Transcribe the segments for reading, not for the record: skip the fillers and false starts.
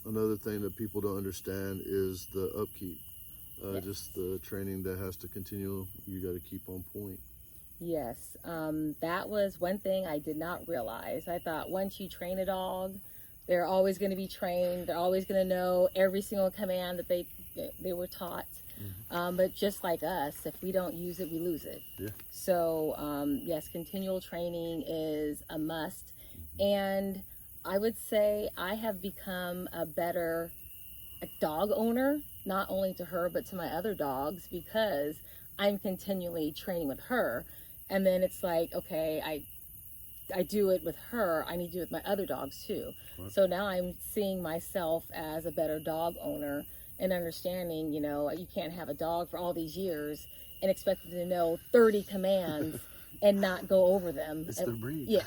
another thing that people don't understand is the upkeep. Yes. Just the training that has to continue. You got to keep on point. Yes, that was one thing I did not realize. I thought once you train a dog, they're always going to be trained. They're always going to know every single command that they were taught. Mm-hmm. But just like us, if we don't use it, we lose it. Yeah. So yes, continual training is a must. And I would say I have become a better dog owner, not only to her, but to my other dogs, because I'm continually training with her. And then it's like, okay, I do it with her, I need to do it with my other dogs too. Right. So now I'm seeing myself as a better dog owner and understanding, you know, you can't have a dog for all these years and expect them to know 30 commands and not go over them. It's their breed. Yeah.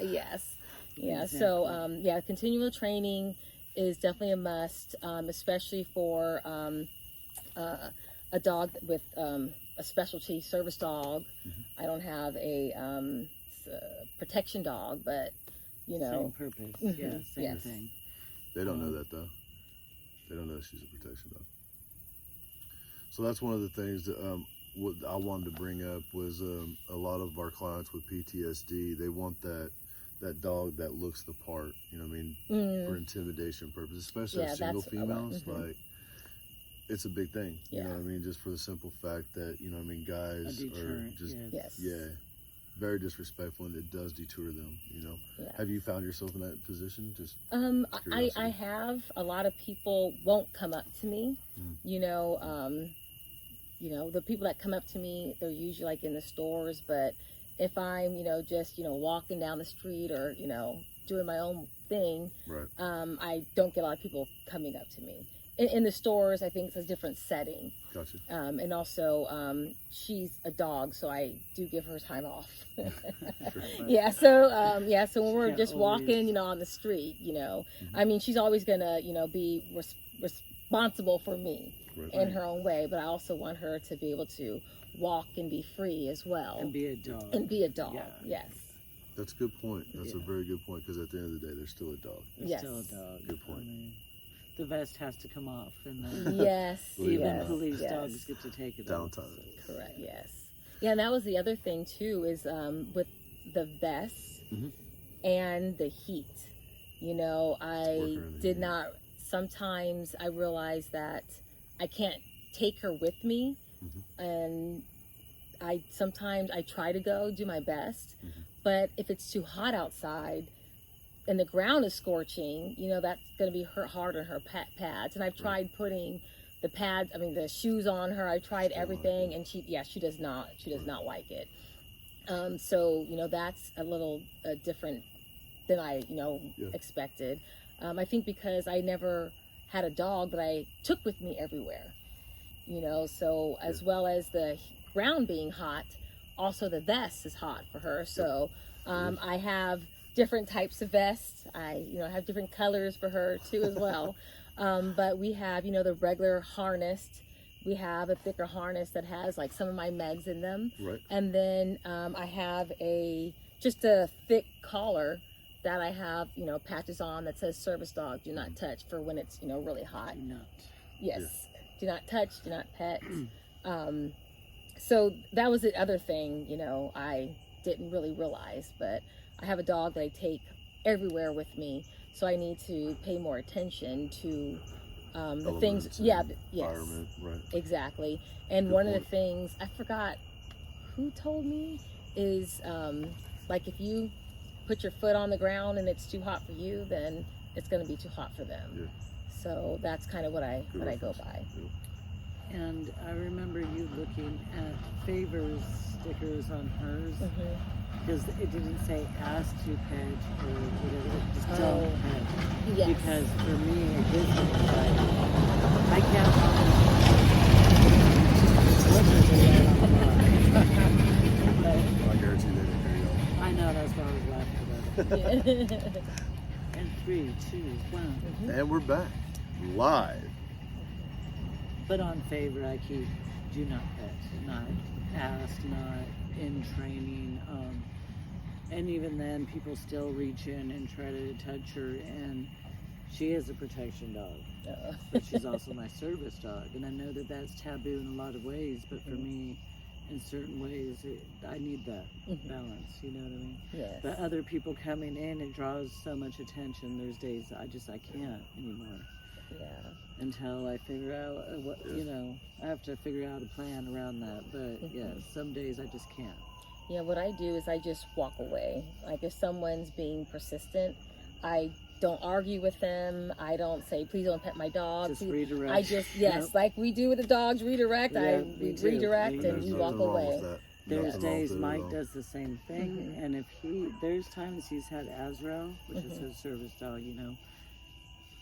Yes. Yeah. Exactly. So, yeah, continual training is definitely a must, especially for a dog with a specialty service dog. Mm-hmm. I don't have a protection dog, but you know, Same purpose. Mhm. Yeah, same Yes. thing. They don't know that though. They don't know she's a protection dog. So that's one of the things that what I wanted to bring up was a lot of our clients with PTSD. They want that dog that looks the part. You know what I mean? For intimidation purposes, especially Yeah, single that's a lot. females. Mhm. Like it's a big thing. You know Yeah. what I mean? Just for the simple fact that you know what I mean, guys A are deterrent, just Yes. yeah, very disrespectful, and it does deter them. You know. Yeah. Have you found yourself in that position? Just I curiosity. have. A lot of people won't come up to me. You know, the people that come up to me, they're usually like in the stores, but if I'm, you know, just, you know, walking down the street or, you know, doing my own thing, right. I don't get a lot of people coming up to me. In the stores, I think it's a different setting. Gotcha. And also, she's a dog, so I do give her time off. Sure. Yeah, so when we're Yeah, just always. walking, you know, on the street, you know, I mean, she's always gonna, you know, be responsible for me Right. in her own way, but I also want her to be able to walk and be free as well. And be a dog. And be a dog, Yeah. yes. That's a good point. That's a Yeah. very good point because at the end of the day, they're still a dog. It's Yes. still a dog. Good point. I mean, the vest has to come off, and then Yes, Even even yes, police yes. dogs get to take it off. Downtime. Correct, yes. Yeah, and that was the other thing too, is with the vests Mhm. and the heat. You know, I Working in the did heat. not, sometimes I realized that I can't take her with me, and sometimes I try to go do my best, but if it's too hot outside and the ground is scorching, you know, that's going to be hard on her pads. And I've tried putting the shoes on her. I tried everything, and she does not like it. So, you know, that's a little different than I, you know, expected. I think because I never had a dog that I took with me everywhere, you know, so as well as the ground being hot, also the vest is hot for her. So I have different types of vests. I, you know, have different colors for her too as well. But we have, you know, the regular harness. We have a thicker harness that has like some of my megs in them. Right. And then I have just a thick collar that I have, you know, patches on that says service dog, do not touch, for when it's, you know, really hot. Do not. Yes. Do not touch, do not pet. So that was the other thing, you know, I didn't really realize, but I have a dog that I take everywhere with me. So I need to pay more attention to the things. Elements Yeah. and Yes. environment, right. Exactly. And Good one of point. the things, I forgot who told me, is like if you put your foot on the ground and it's too hot for you, then it's going to be too hot for them. Yeah. So that's kind of what I go by. Yeah. And I remember you looking at favors stickers on hers, because it didn't say ask to pet or whatever, it just don't pet. Yes. Because for me, it gives me like, I can't I guarantee they didn't hear you. I know, that's why I was laughing about it. And 3, 2, 1. And we're back live. But on favor, I keep do not pet, not ask, not in training. And even then, people still reach in and try to touch her. And She is a protection dog, but she's also my service dog. And I know that that's taboo in a lot of ways, but for me, in certain ways, I need that balance, you know what I mean? Yes. But other people coming in, it draws so much attention. There's days I can't anymore. Yeah. Until I figure out what, you know, I have to figure out a plan around that. But yeah, some days I just can't. Yeah, what I do is I just walk away. Like if someone's being persistent, I don't argue with them. I don't say, please don't pet my dog. Just redirect. I just, yes, like we do with the dogs, redirect. Yeah, we too. redirect Me and too. we There's walk nothing wrong away. with that. There's Nothing wrong days with it at Mike all. does the same thing, and if there's times he's had Azrael, which is his service dog, you know,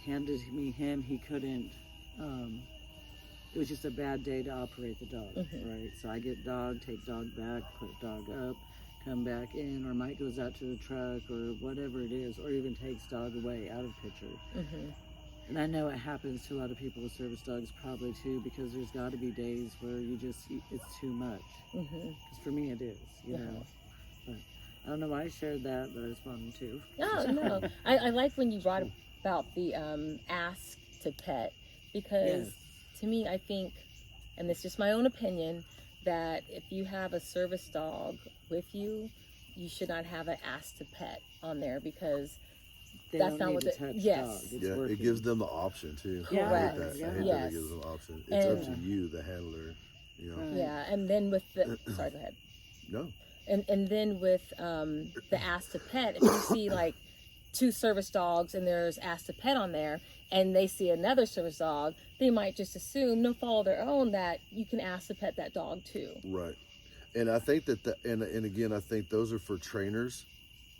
handed me him, he couldn't, it was just a bad day to operate the dog, right? So I get dog, take dog back, put dog up, come back in, or Mike goes out to the truck, or whatever it is, or even takes dog away out of picture. And I know it happens to a lot of people with service dogs probably too, because there's got to be days where it's too much. Because for me it is, you know. But I don't know why I shared that, but I just wanted to. Oh, no. I like when you brought about the ask to pet, because to me, I think, and this is just my own opinion, that if you have a service dog with you, you should not have an ask to pet on there, because They that's don't not need what to the touch yes. dog. It's Yeah, working. it gives them the option too. Yeah, I hate that. I hate that yes. it gives them the option. It's up to you, the handler. You know. Right. Yeah, and then with the sorry, go ahead. No. And then with the ask to pet, if you see like 2 service dogs and there's ask to pet on there, and they see another service dog, they might just assume, no fault of their own, that you can ask to pet that dog too. Right. And I think that and again, I think those are for trainers.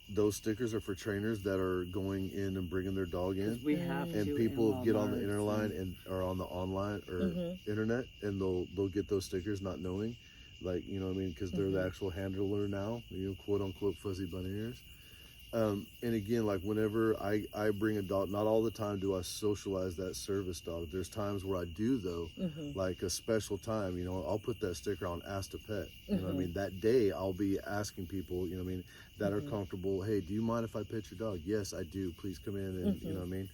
Those stickers are for trainers that are going in and bringing their dog in. We have to. And in people get on the Walmart, interline and or on the online or internet, and they'll get those stickers not knowing, like, you know what I mean, because they're the actual handler now, you know, quote unquote fuzzy bunny ears. And again, like whenever I bring a dog, not all the time do I socialize that service dog. There's times where I do though, like a special time, you know, I'll put that sticker on ask to pet. You know what I mean? That day I'll be asking people, you know what I mean, that are comfortable, hey, do you mind if I pet your dog? Yes, I do. Please come in and, you know what I mean?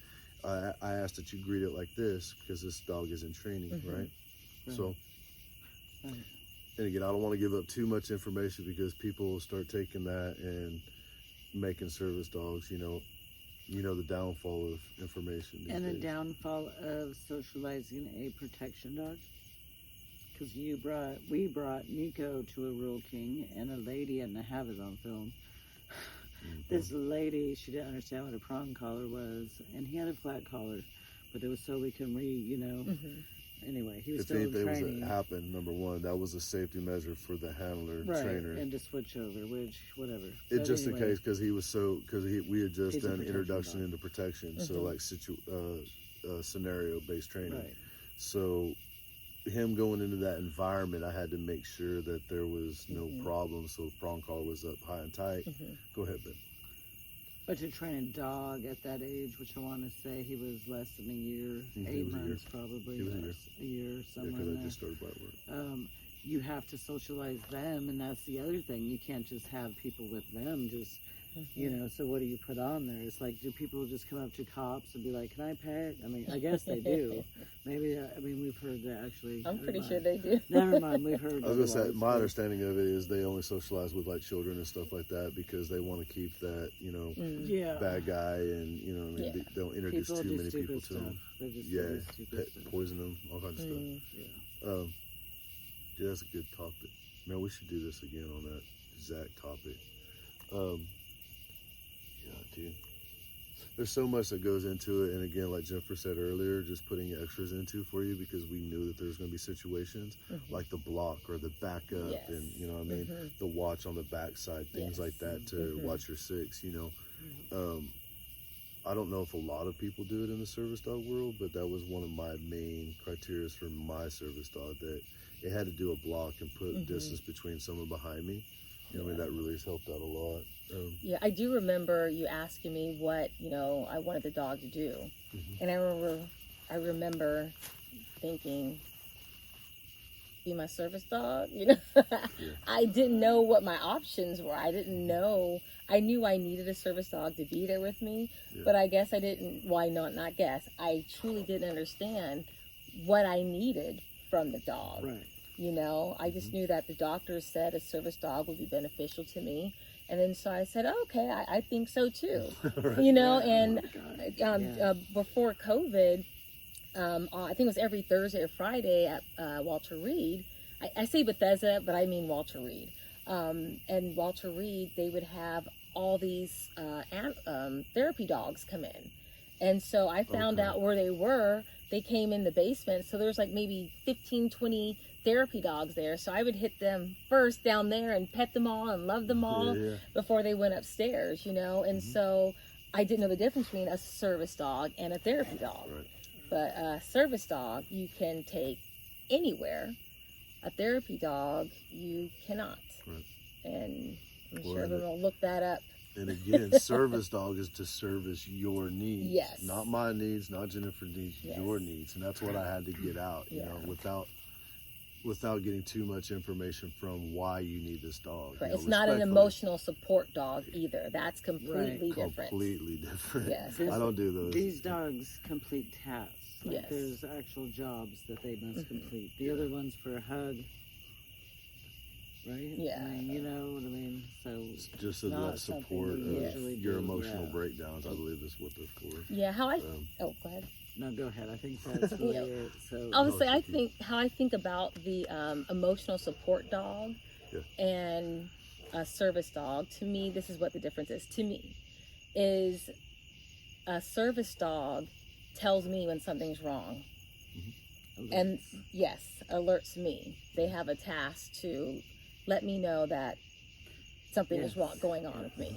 I ask that you greet it like this because this dog is in training, right? So, and again, I don't want to give up too much information because people will start taking that and making service dogs, you know the downfall of information these And the days. downfall of socializing a protection dog. Because we brought Nico to a Rural King, and a lady, and I have it on film. This lady, she didn't understand what a prong collar was, and he had a flat collar, but it was so we can read, you know. Anyway, he was If still in anything was training. to happen, number one, that was a safety measure for the handler, Right, trainer. and to switch over, which, whatever. It But just anyway, in case, because we had just He's a done protection introduction dog. into protection, so like scenario based training. Right. So him going into that environment, I had to make sure that there was no problem. So prong collar was up high and tight. Go ahead, Ben. But to train a dog at that age, which I want to say he was less than a year, He 8 was a year. months probably. He was a less, a year, Yeah, somewhere because in I there. just started black work. You have to socialize them, and that's the other thing. You can't just have people with them, just, you know, so what do you put on there? It's like, do people just come up to cops and be like, can I pet? I mean, I guess they do. Maybe, we've heard that actually. I'm Never pretty mind. sure they do. Never mind, we've heard I was gonna say, otherwise, my but- understanding of it is they only socialize with like children and stuff like that because they want to keep that, you know, Yeah. bad guy, and you know, what I mean, Yeah. they don't introduce People too do many stupid people to stuff. them. They just Yeah, do stupid pet, stuff. poison them, all kinds of stuff. Yeah. Yeah, that's a good topic. Man, we should do this again on that exact topic. Yeah, dude. There's so much that goes into it, and again, like Jennifer said earlier, just putting extras into for you because we knew that there's going to be situations like the block or the backup, Yes. and you know what I mean, the watch on the backside, things Yes. like that to watch your six. You know, I don't know if a lot of people do it in the service dog world, but that was one of my main criteria for my service dog, that it had to do a block and put distance between someone behind me. You know, I mean, that really has helped out a lot. Yeah, I do remember you asking me what, you know, I wanted the dog to do. And I remember thinking, be my service dog? I didn't know what my options were. I didn't know. I knew I needed a service dog to be there with me, but I guess I didn't. Why not guess? I truly didn't understand what I needed from the dog. Right. I just knew that the doctor said a service dog would be beneficial to me. And then so I said, okay, I think so too. Right. And before COVID, I think it was every Thursday or Friday at Walter Reed. I say Bethesda, but I mean Walter Reed. And Walter Reed, they would have all these therapy dogs come in. And so I found out where they were. They came in the basement. So there's like maybe 15, 20 therapy dogs there. So I would hit them first down there and pet them all and love them all before they went upstairs, And so I didn't know the difference between a service dog and a therapy dog. Right. But a service dog you can take anywhere. A therapy dog you cannot. Right. And I'm sure everyone will look that up. And again, service dog is to service your needs. Yes. Not my needs, not Jennifer's needs, your needs. And that's what I had to get out, without getting too much information from why you need this dog. Right. It's not an emotional support dog either. That's completely different. Completely different. Yes. I don't do those. These dogs complete tasks. Yes. There's actual jobs that they must complete. The other one's for a hug. Right? Yeah. You know what I mean? So it's just that support of your emotional breakdowns, I believe is what they're for. Yeah, go ahead. No, go ahead. I think that's really it. So obviously, how I think about the emotional support dog and a service dog. To me, this is what the difference is. To me, is a service dog tells me when something's wrong, and alerts me. They have a task to let me know that something is wrong going on with me.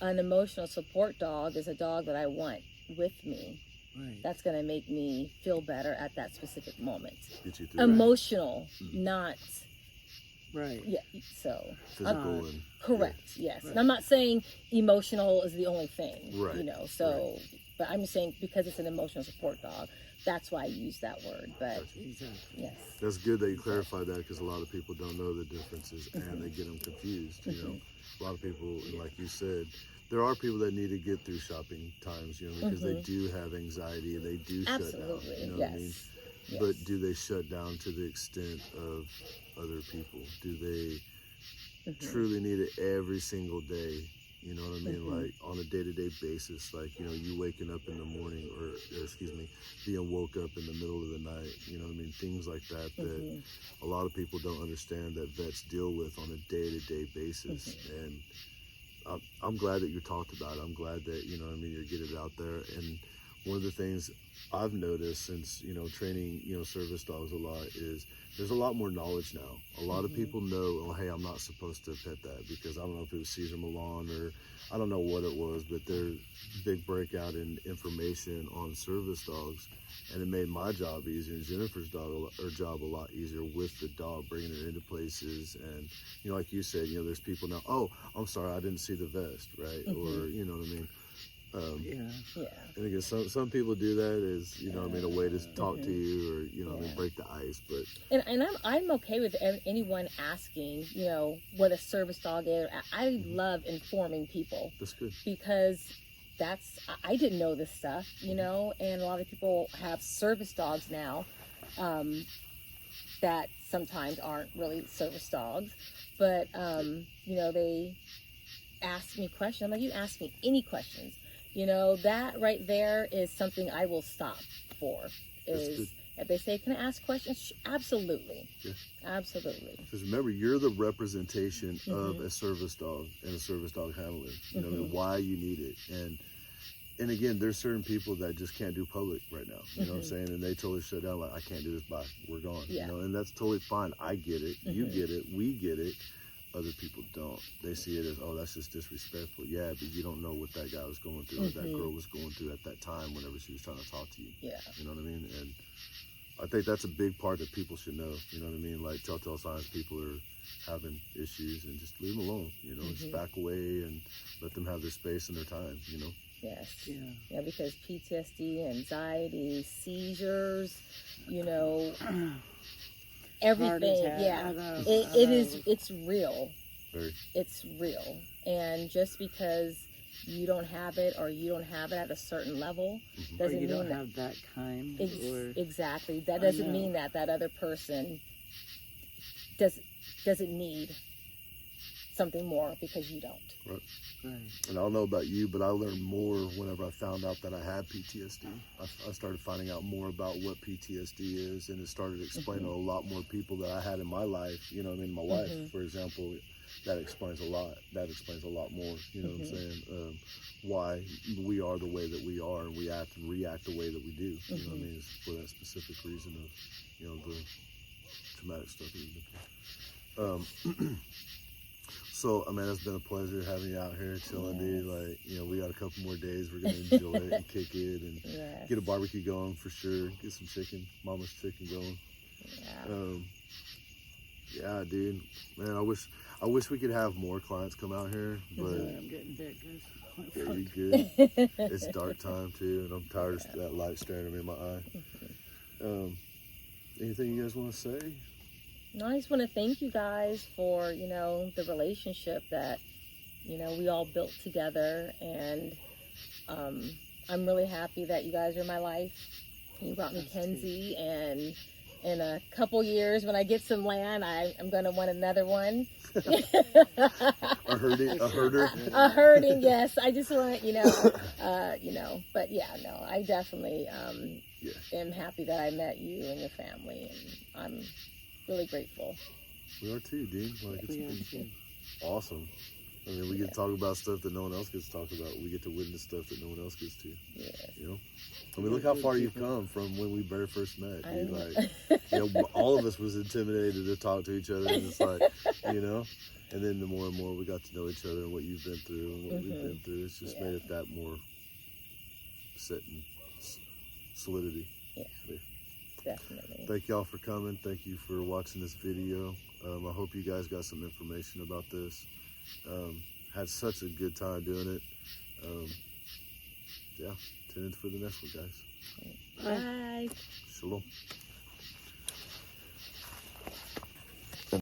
An emotional support dog is a dog that I want with me. Right. That's going to make me feel better at that specific moment. Get you through Emotional, not right. Yeah. So physical and correct. Yes. And I'm not saying emotional is the only thing. Right. So, but I'm just saying because it's an emotional support dog. That's why I use that word, but yes. That's good that you clarified that because a lot of people don't know the differences and they get them confused. A lot of people, like you said, there are people that need to get through shopping times, because they do have anxiety and they do shut down. You know what I mean? Yes. But do they shut down to the extent of other people? Do they truly need it every single day? You know what I mean? Like on a day-to-day basis, like, you waking up in the morning or being woke up in the middle of the night, you know what I mean? Things like that, that a lot of people don't understand that vets deal with on a day-to-day basis. And I'm glad that you talked about it. I'm glad that, you're getting it out there. And one of the things I've noticed since, training, service dogs a lot is there's a lot more knowledge now. A lot of people know, oh, hey, I'm not supposed to pet that because I don't know if it was Cesar Millan or I don't know what it was, but there's big breakout in information on service dogs. And it made my job easier and Jennifer's job a lot easier with the dog, bringing her into places. And, like you said, there's people now, oh, I'm sorry, I didn't see the vest, right? Or, you know what I mean? And again, some people do that as, a way to talk to you or, break the ice. But and I'm okay with anyone asking, what a service dog is. I love informing people. That's good. Because I didn't know this stuff, and a lot of people have service dogs now that sometimes aren't really service dogs, but, they ask me questions. I'm like, you ask me any questions. That right there is something I will stop for. If they say, can I ask questions? Absolutely. Yeah. Absolutely. Because remember, you're the representation of a service dog and a service dog handler, and why you need it. And again, there's certain people that just can't do public right now, you know what I'm saying? And they totally shut down, like, I can't do this, bye, we're gone. And that's totally fine. I get it. You get it. We get it. Other people don't. They see it as, oh, that's just disrespectful. Yeah, but you don't know what that guy was going through or that girl was going through at that time whenever she was trying to talk to you. Yeah. You know what I mean? And I think that's a big part that people should know. You know what I mean? Like, telltale signs people are having issues and just leave them alone. Just back away and let them have their space and their time, Yes. Yeah, because PTSD, anxiety, seizures, everything. attack. Yeah, I know, it is. It's real. Very. It's real, and just because you don't have it or you don't have it at a certain level Or doesn't you mean don't that. have that kind. Or Exactly. That I doesn't know. mean that that other person doesn't need something more because you don't. Right. right. And I don't know about you, but I learned more whenever I found out that I had PTSD. I started finding out more about what PTSD is, and it started explaining to a lot more people that I had in my life. You know what I mean? My wife, for example, that explains a lot. That explains a lot more. You know what I'm saying? Why we are the way that we are, and we act and react the way that we do. You know what I mean? It's for that specific reason of, you know, the traumatic stuff that we've been through. So, I mean, it's been a pleasure having you out here chilling, dude. Like, you know, we got a couple more days. We're going to enjoy it and kick it and get a barbecue going for sure. Get some chicken, mama's chicken going. Yeah, dude. Man, I wish we could have more clients come out here, but I'm getting big, guys. yeah, you good. It's dark time, too, and I'm tired of that light staring at me in my eye. Anything you guys want to say? No, I just want to thank you guys for, you know, the relationship that, you know, we all built together. And I'm really happy that you guys are in my life. You brought me Kenzie, and in a couple years when I get some land, I'm going to want another one. A herder? A herding, yes. I just want, you know, but yeah, no, I definitely am happy that I met you and your family, and I'm really grateful. We are too, dude. Like, it's awesome. I mean, we get to talk about stuff that no one else gets to talk about. We get to witness stuff that no one else gets to. Yes. You know? I mean, look how far you've come from when we very first met, dude. Like, you know, all of us was intimidated to talk to each other, and it's like, you know? And then the more and more we got to know each other and what you've been through and what we've been through, it's just made it that more set in solidity. Yeah. Definitely. Thank y'all for coming. Thank you for watching this video. I hope you guys got some information about this. Had such a good time doing it. Yeah, tune in for the next one, guys. Bye. Shalom.